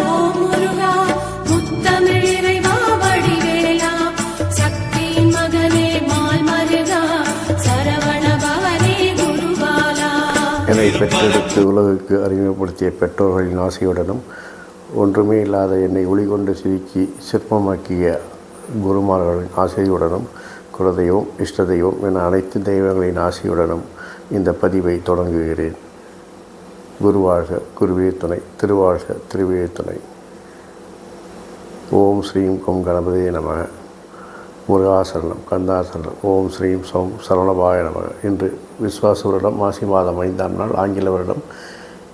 ஓம் முருகா முத்தமிழிறைவா வடிவேலா சக்தியின் மகனே மால் மருகா சரவண பவனே குருபாலா. என்னை பெற்றெடுத்து உலகுக்கு அறிமுகப்படுத்திய பெற்றோர்களின் ஆசையுடனும் ஒன்றுமே இல்லாத என்னை ஒளிகொண்டு சிரிக்கி சிற்பமாக்கிய குருமார்களின் ஆசையுடனும் குலதெய்வம் இஷ்ட தெய்வம் என அனைத்து தெய்வங்களின் ஆசையுடனும் இந்த பதிவை தொடங்குகிறேன். குருவாழ்க குருவே துணை, திருவாழ்க திருவே துணை. ஓம் ஸ்ரீம் கம் கணபதியே நமக. முருகாசரணம் கந்தாசரணம். ஓம் ஸ்ரீம் சோம் சரவணபாய நமக. இன்று விஸ்வாச வருடம் மாசி மாதம் 5ஆம் நாள், ஆங்கில வருடம்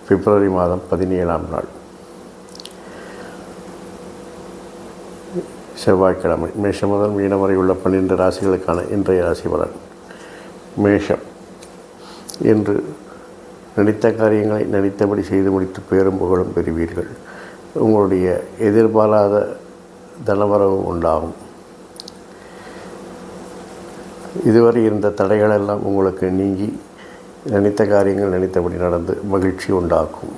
பிப்ரவரி மாதம் 17ஆம் நாள், செவ்வாய்க்கிழமை. மேஷம் முதல் மீனம் வரை உள்ள 12 ராசிகளுக்கான இன்றைய ராசி பலன். மேஷம். இன்று நினைத்த காரியங்களை நினைத்தபடி செய்து முடித்து பேரும் புகழும் பெறுவீர்கள். உங்களுடைய எதிர்பாராத தனவரவு உண்டாகும். இதுவரை இருந்த தடைகளெல்லாம் உங்களுக்கு நீங்கி நினைத்த காரியங்கள் நினைத்தபடி நடந்து மகிழ்ச்சி உண்டாக்கும்.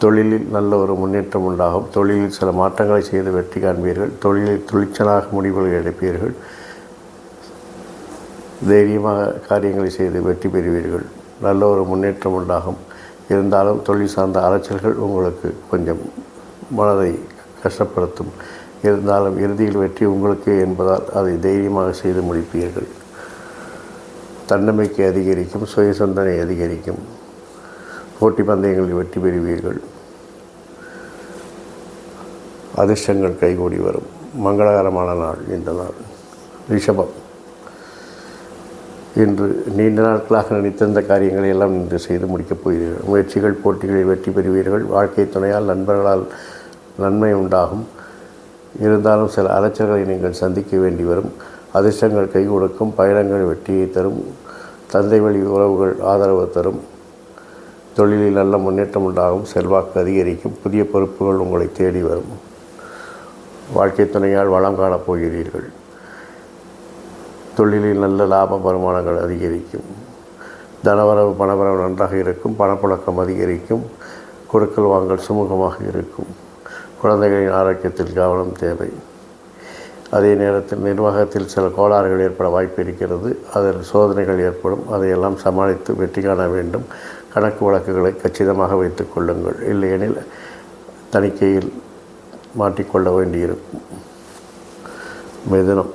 தொழிலில் நல்ல ஒரு முன்னேற்றம் உண்டாகும். தொழிலில் சில மாற்றங்களை செய்து வெற்றி காண்பீர்கள். தொழிலில் துணிச்சலாக முடிவுகளை எடுப்பீர்கள். தைரியமாக காரியங்களை செய்து வெற்றி பெறுவீர்கள். நல்ல ஒரு முன்னேற்றம் உண்டாகும். இருந்தாலும் தொழில் சார்ந்த அலைச்சல்கள் உங்களுக்கு கொஞ்சம் மனதை கஷ்டப்படுத்தும். இருந்தாலும் இறுதியில் வெற்றி உங்களுக்கு என்பதால் அதை தைரியமாக செய்து முடிப்பீர்கள். தன்னம்பிக்கை அதிகரிக்கும். சுய சிந்தனை அதிகரிக்கும். போட்டி பந்தயங்களில் வெற்றி பெறுவீர்கள். அதிர்ஷ்டங்கள் கைகூடி வரும். மங்களகரமான நாள் இந்த நாள். ரிஷபம். இன்று நீண்ட நாட்களாக நினைத்திருந்த காரியங்களை எல்லாம் இன்று செய்து முடிக்கப் போகிறீர்கள். முயற்சிகள் போட்டிகளில் வெற்றி பெறுவீர்கள். வாழ்க்கை துணையால் நண்பர்களால் நன்மை உண்டாகும். இருந்தாலும் சில அலைச்சல்களை நீங்கள் சந்திக்க வேண்டி வரும். அதிர்ஷ்டங்கள் கை கொடுக்கும். பயணங்கள் வெற்றியை தரும். தந்தை வழி உறவுகள் ஆதரவு தரும். தொழிலில் நல்ல முன்னேற்றம் உண்டாகும். செல்வாக்கு அதிகரிக்கும். புதிய பொறுப்புகள் உங்களை தேடி வரும். வாழ்க்கை துணையால் வளம் காணப் போகிறீர்கள். தொழிலில் நல்ல லாப வருமானங்கள் அதிகரிக்கும். தனவரவு பணவரவு நன்றாக இருக்கும். பணப்புழக்கம் அதிகரிக்கும். கொடுக்கல் வாங்கல் சுமூகமாக இருக்கும். குழந்தைகளின் ஆரோக்கியத்தில் கவனம் தேவை. அதே நேரத்தில் நிர்வாகத்தில் சில கோளாறுகள் ஏற்பட வாய்ப்பு இருக்கிறது. அதில் சோதனைகள் ஏற்படும். அதையெல்லாம் சமாளித்து வெற்றி காண வேண்டும். கணக்கு வழக்குகளை கச்சிதமாக வைத்துக் கொள்ளுங்கள். இல்லையெனில் தணிக்கையில் மாட்டிக்கொள்ள வேண்டியிருக்கும். மிதுனம்.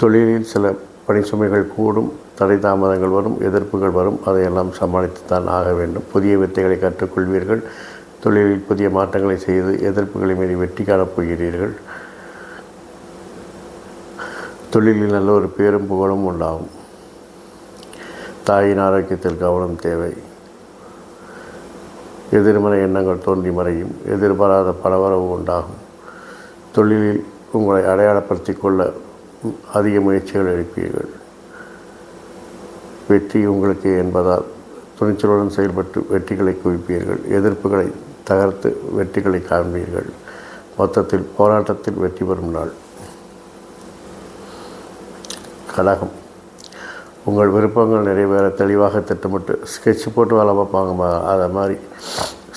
தொழிலில் சில பணி சுமைகள் கூடும். தடை தாமதங்கள் வரும். எதிர்ப்புகள் வரும். அதையெல்லாம் சமாளித்துத்தான் ஆக வேண்டும். புதிய வித்தைகளை கற்றுக்கொள்வீர்கள். தொழிலில் புதிய மாற்றங்களை செய்து எதிர்ப்புகளை மீறி வெற்றி காணப் போகிறீர்கள். தொழிலில் நல்ல ஒரு பேரும் புகழும் உண்டாகும். தாயின் ஆரோக்கியத்தில் கவனம் தேவை. எதிர்மறை எண்ணங்கள் தோன்றி மறையும். எதிர்பாராத பணவரவு உண்டாகும். தொழிலில் உங்களை அடையாளப்படுத்தி கொள்ள அதிக முயற்சிகள் எடுப்பீர்கள். வெற்றி உங்களுக்கு என்பதால் துணிச்சலுடன் செயல்பட்டு வெற்றிகளை குவிப்பீர்கள். எதிர்ப்புகளை தகர்த்து வெற்றிகளை காண்பீர்கள். மொத்தத்தில் போராட்டத்தில் வெற்றி பெறும் நாள். கடகம். உங்கள் விருப்பங்கள் நிறைவேற தெளிவாக திட்டமிட்டு ஸ்கெட்ச் போட்டு வேலை பார்ப்பாங்க. அதை மாதிரி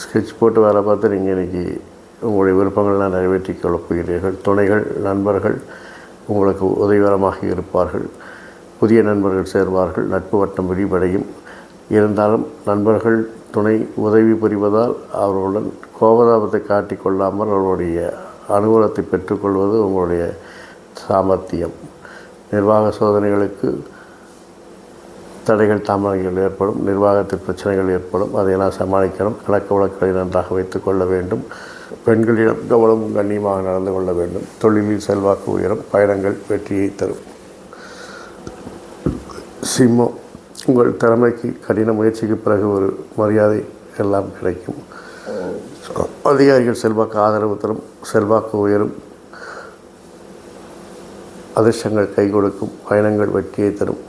ஸ்கெட்ச் போட்டு வேலை பார்த்து நீங்கள் இன்றைக்கி உங்களுடைய விருப்பங்கள்லாம் நிறைவேற்றி கொள்ளப் போகிறீர்கள். துணைகள் நண்பர்கள் உங்களுக்கு உதவிகரமாக இருப்பார்கள். புதிய நண்பர்கள் சேர்வார்கள். நட்பு வட்டம் விரிவடையும். இருந்தாலும் நண்பர்கள் துணை உதவி புரிவதால் அவர்களுடன் கோபதாபத்தை காட்டிக்கொள்ளாமல் அவர்களுடைய அனுகூலத்தை பெற்றுக்கொள்வது உங்களுடைய சாமர்த்தியம். நிர்வாக சோதனைகளுக்கு தடைகள் தாமதங்கள் ஏற்படும். நிர்வாகத்தில் பிரச்சனைகள் ஏற்படும். அதையெல்லாம் சமாளிக்கணும். கணக்கு வழக்குகளை நன்றாக வைத்துக் கொள்ள வேண்டும். பெண்களிடம் கவனமும் கண்ணியமாக நடந்து கொள்ள வேண்டும். தொழிலில் செல்வாக்கு உயரும். பயணங்கள் வெற்றியை தரும். சிம்மம். உங்கள் திறமைக்கு கடின முயற்சிக்கு பிறகு ஒரு மரியாதை எல்லாம் கிடைக்கும். அதிகாரிகள் செல்வாக்கு ஆதரவு தரும். செல்வாக்கு உயரும். அதிர்ஷ்டங்கள் கை கொடுக்கும். பயணங்கள் வெற்றியை தரும்.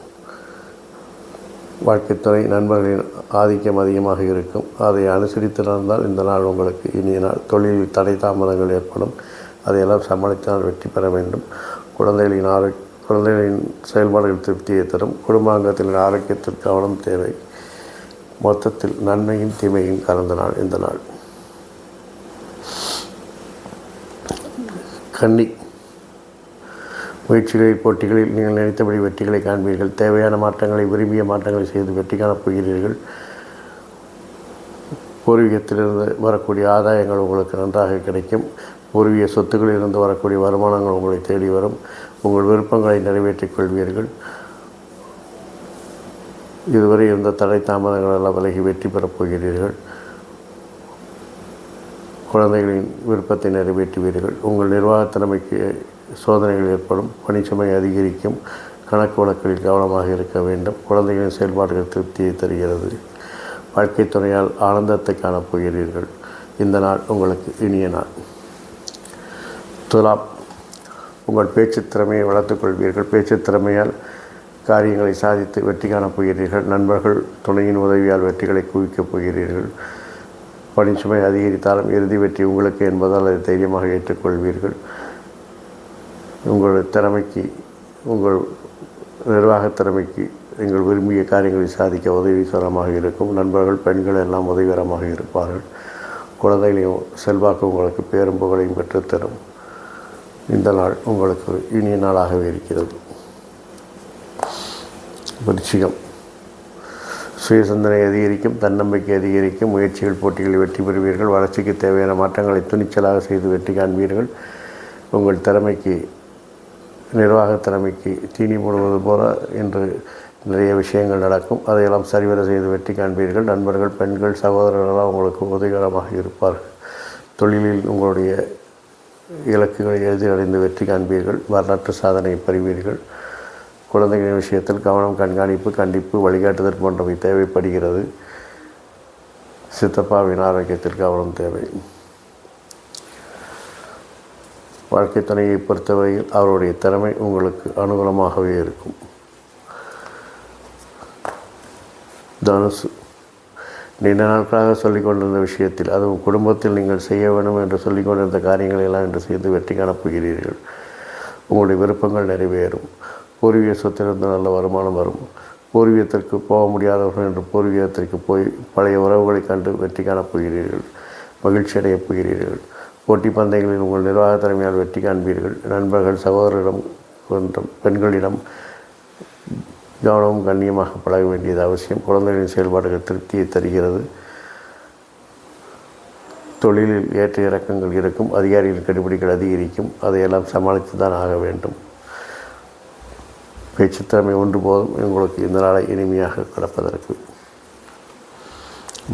வாழ்க்கைத்துறை நண்பர்களின் ஆதிக்கம் அதிகமாக இருக்கும். அதை அனுசரித்து நடந்தால் இந்த நாள் உங்களுக்கு இனிய நாள். தொழிலில் தடை தாமதங்கள் ஏற்படும். அதையெல்லாம் சமாளித்தால் வெற்றி பெற வேண்டும். குழந்தைகளின் செயல்பாடுகள் திருப்தியை தரும். குடும்பாங்கத்தின் ஆரோக்கியத்திற்கு கவனம் தேவை. மொத்தத்தில் நன்மையும் தீமையும் கலந்த நாள் இந்த நாள். கன்னி, முயற்சிகளில் போட்டிகளில் நீங்கள் நினைத்தபடி வெற்றிகளை காண்பீர்கள். தேவையான மாற்றங்களை, விரும்பிய மாற்றங்களை செய்து வெற்றி காணப் போகிறீர்கள். பூர்வீகத்திலிருந்து வரக்கூடிய ஆதாயங்கள் உங்களுக்கு நன்றாக கிடைக்கும். பூர்வீக சொத்துக்களிலிருந்து வரக்கூடிய வருமானங்கள் உங்களை தேடி வரும். உங்கள் விருப்பங்களை நிறைவேற்றிக் கொள்வீர்கள். இதுவரை இருந்த தடை தாமதங்கள் எல்லாம் விலகி வெற்றி பெறப் போகிறீர்கள். குழந்தைகளின் விருப்பத்தை நிறைவேற்றுவீர்கள். உங்கள் நிர்வாகத் திறமைக்கு சோதனைகள் ஏற்படும். பணிச்சுமை அதிகரிக்கும். கணக்கு வழக்குகளில் கவனமாக இருக்க வேண்டும். குழந்தைகளின் செயல்பாடுகள் திருப்தியை தருகிறது. வாழ்க்கை துணையால் ஆனந்தத்தை காணப்போகிறீர்கள். இந்த நாள் உங்களுக்கு இனிய நாள். துலாம், உங்கள் பேச்சு திறமையை வளர்த்துக் கொள்வீர்கள். பேச்சு திறமையால் காரியங்களை சாதித்து வெற்றி காணப் போகிறீர்கள். நண்பர்கள் துணையின் உதவியால் வெற்றிகளை குவிக்கப் போகிறீர்கள். பணிச்சுமை அதிகரித்தாலும் இறுதி வெற்றி உங்களுக்கு என்பதால் அதை தைரியமாக ஏற்றுக்கொள்வீர்கள். உங்கள் திறமைக்கு, உங்கள் நிர்வாகத் திறமைக்கு நீங்கள் விரும்பிய காரியங்களை சாதிக்க உதவிகரமாக இருக்கும். நண்பர்கள், பெண்கள் எல்லாம் உதவிகரமாக இருப்பார்கள். குழந்தைகளையும் செல்வாக்கு உங்களுக்கு பேரும் புகழையும் பெற்றுத்தரும். இந்த நாள் உங்களுக்கு இனிய நாளாகவே இருக்கிறது. விருச்சிகம், சுய சிந்தனை அதிகரிக்கும். தன்னம்பிக்கை அதிகரிக்கும். முயற்சிகள், போட்டிகளில் வெற்றி பெறுவீர்கள். வளர்ச்சிக்கு தேவையான மாற்றங்களை துணிச்சலாக செய்து வெற்றி காண்பீர்கள். உங்கள் திறமைக்கு, நிர்வாக திறமைக்கு தீனி போடுவது போல என்று நிறைய விஷயங்கள் நடக்கும். அதையெல்லாம் சரிவர செய்து வெற்றி காண்பீர்கள். நண்பர்கள், பெண்கள், சகோதரர்களெல்லாம் உங்களுக்கு உதவிகரமாக இருப்பார்கள். தொழிலில் உங்களுடைய இலக்குகளை எளிதில் வெற்றி காண்பீர்கள். வரலாற்று சாதனை பெறுவீர்கள். குழந்தைகளின் விஷயத்தில் கவனம், கண்காணிப்பு, கண்டிப்பு, வழிகாட்டுதல் போன்றவை தேவைப்படுகிறது. சித்தப்பாவின் ஆரோக்கியத்தில் கவனம் தேவை. வாழ்க்கை துணையை பொறுத்தவரையில் அவருடைய திறமை உங்களுக்கு அனுகூலமாகவே இருக்கும். தனுசு, நீண்ட நாட்களாக சொல்லிக் கொண்டிருந்த விஷயத்தில், அதுவும் குடும்பத்தில் நீங்கள் செய்ய வேண்டும் என்று சொல்லிக் கொண்டிருந்த காரியங்களை எல்லாம் என்று செய்து வெற்றி காணப் போகிறீர்கள். உங்களுடைய விருப்பங்கள் நிறைவேறும். பூர்வீக சொத்திலிருந்து நல்ல வருமானம் வரும். பூர்வீகத்திற்கு போக முடியாதவர்கள் என்று பூர்வீகத்திற்கு போய் பழைய உறவுகளை கண்டு வெற்றி காணப் போகிறீர்கள். மகிழ்ச்சி அடையப் போகிறீர்கள். போட்டி பந்தயங்களில் உங்கள் நிர்வாக திறமையால் வெற்றி காண்பீர்கள். நண்பர்கள், சகோதரரிடம் போன்ற பெண்களிடம் கவனமும் கண்ணியமாக பழக வேண்டியது அவசியம். குழந்தைகளின் செயல்பாடுகள் திருப்தியை தருகிறது. தொழிலில் ஏற்ற இறக்கங்கள் இருக்கும். அதிகாரிகளின் கண்டுபிடிகள் அதிகரிக்கும். அதையெல்லாம் சமாளித்து தான் ஆக வேண்டும். பேச்சுத்திறமை ஒன்று போதும் உங்களுக்கு இந்த நாளை இனிமையாக கடப்பதற்கு.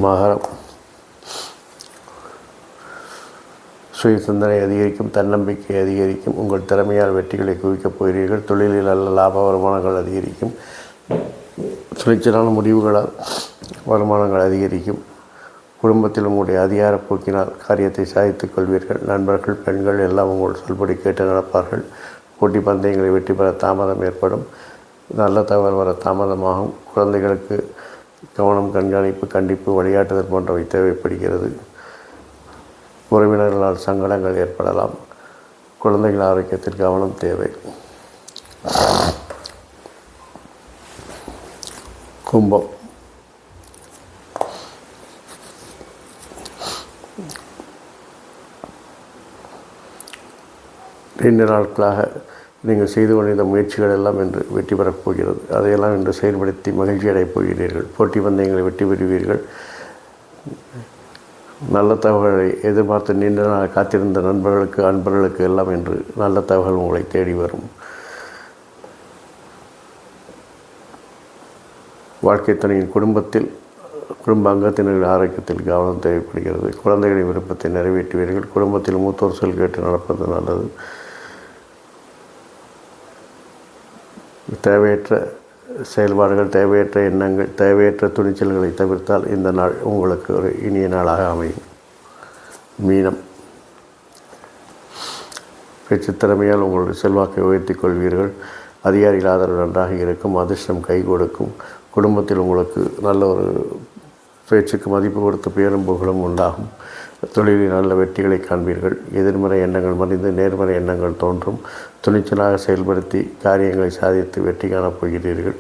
மகரம், சுய சிந்தனை அதிகரிக்கும். தன்னம்பிக்கை அதிகரிக்கும். உங்கள் திறமையால் வெற்றிகளை குவிக்கப் போகிறீர்கள். தொழிலில் நல்ல லாப வருமானங்கள் அதிகரிக்கும். துணிச்சலான முடிவுகளால் வருமானங்கள் அதிகரிக்கும். குடும்பத்தில் உங்களுடைய அதிகார போக்கினால் காரியத்தை சாதித்துக் கொள்வீர்கள். நண்பர்கள், பெண்கள் எல்லாம் உங்கள் சொல்படி கேட்டு நடப்பார்கள். போட்டி பந்தயங்களை வெற்றி பெற தாமதம் ஏற்படும். நல்ல தகவல் வர தாமதமாகும். குழந்தைகளுக்கு கவனம், கண்காணிப்பு, கண்டிப்பு, வழிகாட்டுதல் போன்றவை தேவைப்படுகிறது. உறவினர்களால் சங்கடங்கள் ஏற்படலாம். குழந்தைகள் ஆரோக்கியத்தில் கவனம் தேவை. கும்பம், நீண்ட நாட்களாக நீங்கள் செய்து கொண்டிருந்த முயற்சிகள் எல்லாம் இன்று வெற்றி பெறப் போகிறது. அதையெல்லாம் இன்று செயல்படுத்தி மகிழ்ச்சி அடையப் போகிறீர்கள். போட்டி பந்தயங்களை வெற்றி பெறுவீர்கள். நல்ல தகவல்களை எதிர்பார்த்து நீண்ட நாள் காத்திருந்த நண்பர்களுக்கு, அன்பர்களுக்கு எல்லாம் இன்று நல்ல தகவல் உங்களை தேடி வரும். வாழ்க்கை துணையின் குடும்ப அங்கத்தினர்கள் ஆரோக்கியத்தில் கவனம் தேவைப்படுகிறது. குழந்தைகளின் விருப்பத்தை நிறைவேற்றுவீர்கள். குடும்பத்தில் மூத்தோர் சொல் கேட்டு நடப்பது நல்லது. தேவையற்ற செயல்பாடுகள், தேவையற்ற எண்ணங்கள், தேவையற்ற துணிச்சல்களை தவிர்த்தால் இந்த நாள் உங்களுக்கு ஒரு இனிய நாளாக அமையும். மீனம், பேச்சு திறமையால் உங்களுடைய செல்வாக்கை உயர்த்தி கொள்வீர்கள். அதிகாரிகள் ஆதரவு நன்றாக இருக்கும். அதிர்ஷ்டம் கை கொடுக்கும். குடும்பத்தில் உங்களுக்கு நல்ல ஒரு பேச்சுக்கு மதிப்பு கொடுத்து பேரும் புகழும் உண்டாகும். தொழிலில் நல்ல வெற்றிகளை காண்பீர்கள். எதிர்மறை எண்ணங்கள் மறைந்து நேர்மறை எண்ணங்கள் தோன்றும். துணிச்சலாக செயல்படுத்தி காரியங்களை சாதித்து வெற்றி காணப் போகிறீர்கள்.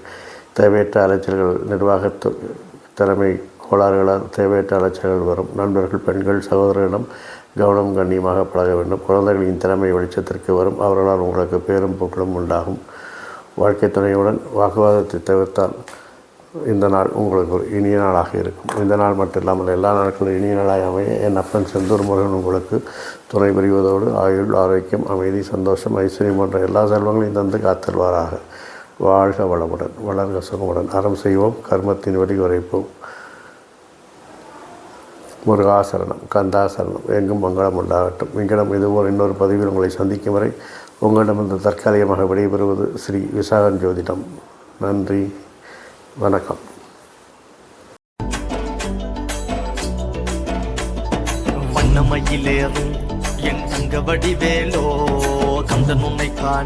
தேவையற்ற அலைச்சல்கள் நிர்வாக திறமை கோளாறுகளால் தேவையற்ற அலைச்சல்கள் வரும். நண்பர்கள், பெண்கள், சகோதரர்களிடம் கவனம் கண்ணியமாக பழக வேண்டும். குழந்தைகளின் திறமை வெளிச்சத்திற்கு வரும். அவர்களால் உங்களுக்கு பேரும் புகழும் உண்டாகும். வாழ்க்கை துணையுடன் வாக்குவாதத்தை தவிர்த்தால் இந்த நாள் உங்களுக்கு ஒரு இனிய நாளாக இருக்கும். இந்த நாள் மட்டும் இல்லாமல் எல்லா நாட்களும் இனிய நாளாக அமைய என் அப்பன் செந்தூர் முருகன் உங்களுக்கு துணை புரிவதோடு ஆயுள், ஆரோக்கியம், அமைதி, சந்தோஷம், ஐஸ்வர்யம் போன்ற எல்லா செல்வங்களையும் தந்து காத்தல்வாராக. வாழ்க வளமுடன், வளர்க சுகமுடன். அறம் செய்வோம், கர்மத்தின் வழி உரைப்போம். முருகாசரணம், கந்தாசரணம். எங்கும் மங்களம் உண்டாகட்டும். இங்கிடம் இதுபோல் இன்னொரு பதிவில் உங்களை சந்திக்கும் வரை உங்களிடமிருந்து தற்காலிகமாக விடைபெறுவது ஸ்ரீ விசாகன் ஜோதிடம். நன்றி, வணக்கம். வண்ணமயிலேறும் என் தங்க வடிவேலோ கந்தன் உன்னை காண